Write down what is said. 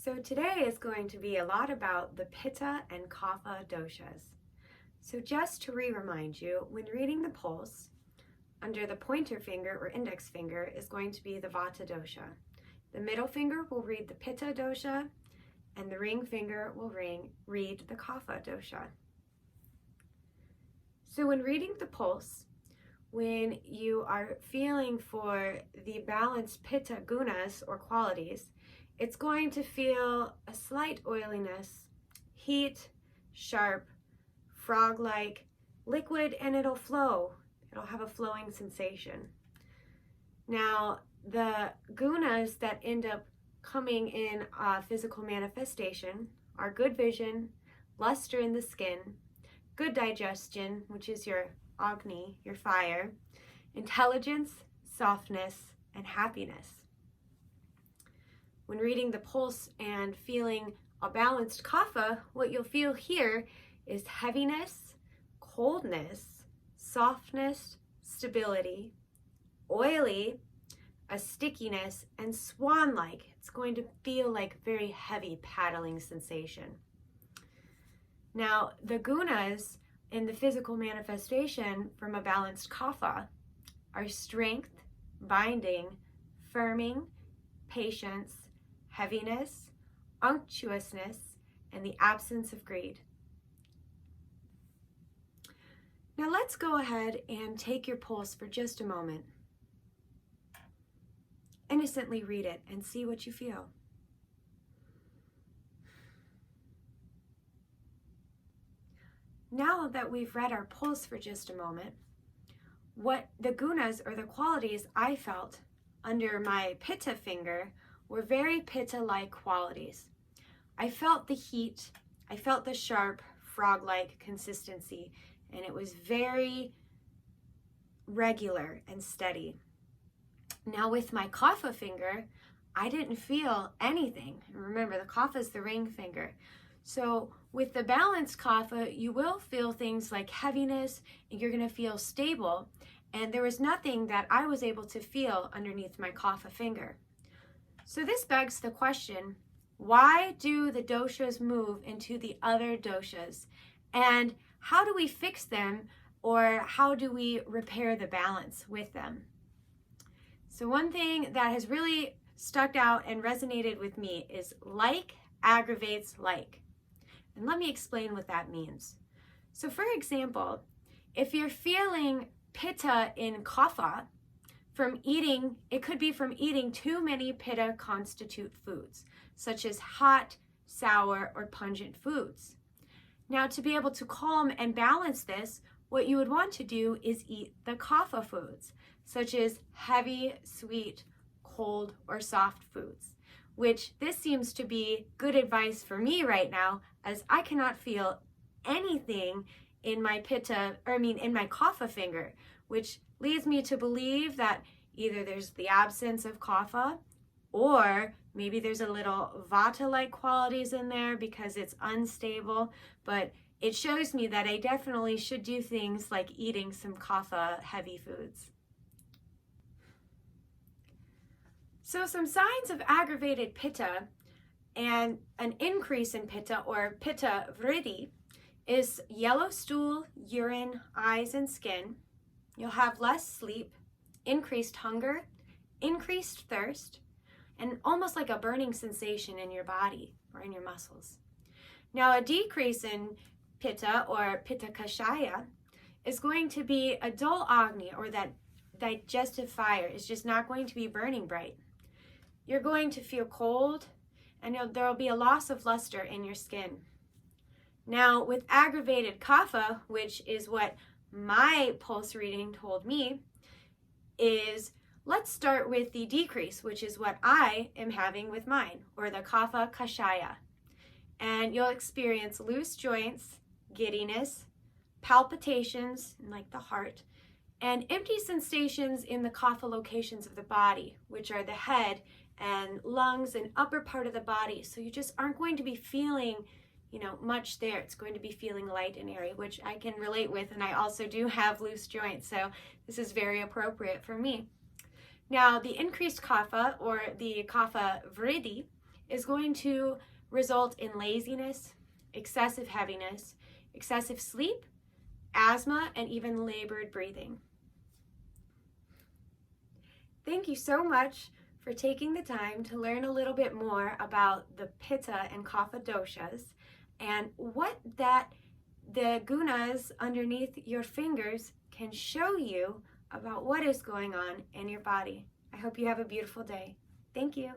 So today is going to be a lot about the Pitta and Kapha Doshas. So just to remind you, when reading the pulse, under the pointer finger or index finger is going to be the Vata dosha. The middle finger will read the Pitta dosha, and the ring finger will read the Kapha dosha. So when reading the pulse, when you are feeling for the balanced Pitta gunas or qualities, it's going to feel a slight oiliness, heat, sharp, frog-like, liquid, and it'll flow. It'll have a flowing sensation. Now, the gunas that end up coming in physical manifestation are good vision, luster in the skin, good digestion, which is your Agni, your fire, intelligence, softness, and happiness. When reading the pulse and feeling a balanced kapha, what you'll feel here is heaviness, coldness, softness, stability, oily, a stickiness, and swan-like. It's going to feel like very heavy paddling sensation. Now, the gunas in the physical manifestation from a balanced kapha are strength, binding, firming, patience, heaviness, unctuousness, and the absence of greed. Now let's go ahead and take your pulse for just a moment. Innocently read it and see what you feel. Now that we've read our pulse for just a moment, what the gunas or the qualities I felt under my Pitta finger were very Pitta-like qualities. I felt the heat, I felt the sharp, frog-like consistency, and it was very regular and steady. Now with my Kapha finger, I didn't feel anything. Remember, the Kapha is the ring finger. So with the balanced Kapha, you will feel things like heaviness, and you're going to feel stable. And there was nothing that I was able to feel underneath my Kapha finger. So this begs the question, why do the doshas move into the other doshas? And how do we fix them, or how do we repair the balance with them? So one thing that has really stuck out and resonated with me is like aggravates like. And let me explain what that means. So for example, if you're feeling Pitta in Kapha, from eating, it could be from eating too many Pitta constitute foods, such as hot, sour, or pungent foods. Now, to be able to calm and balance this, what you would want to do is eat the Kapha foods, such as heavy, sweet, cold, or soft foods, which this seems to be good advice for me right now, as I cannot feel anything in my in my Kapha finger, which leads me to believe that either there's the absence of Kapha, or maybe there's a little Vata-like qualities in there because it's unstable, but it shows me that I definitely should do things like eating some Kapha heavy foods. So some signs of aggravated Pitta and an increase in Pitta or Pitta vriddhi is yellow stool, urine, eyes, and skin. You'll have less sleep, increased hunger, increased thirst, and almost like a burning sensation in your body or in your muscles. Now, a decrease in Pitta or Pitta Kashaya is going to be a dull Agni, or that digestive fire is just not going to be burning bright. You're going to feel cold, and there will be a loss of luster in your skin. Now, with aggravated Kapha, which is what my pulse reading told me, is let's start with the decrease, which is what I am having with mine, or the Kapha Kashaya. And you'll experience loose joints, giddiness, palpitations, like the heart, and empty sensations in the Kapha locations of the body, which are the head and lungs and upper part of the body. So you just aren't going to be feeling much there. It's going to be feeling light and airy, which I can relate with, and I also do have loose joints, so this is very appropriate for me. Now, the increased kapha, or the kapha vriddhi, is going to result in laziness, excessive heaviness, excessive sleep, asthma, and even labored breathing. Thank you so much for taking the time to learn a little bit more about the Pitta and Kapha Doshas and what the gunas underneath your fingers can show you about what is going on in your body. I hope you have a beautiful day. Thank you.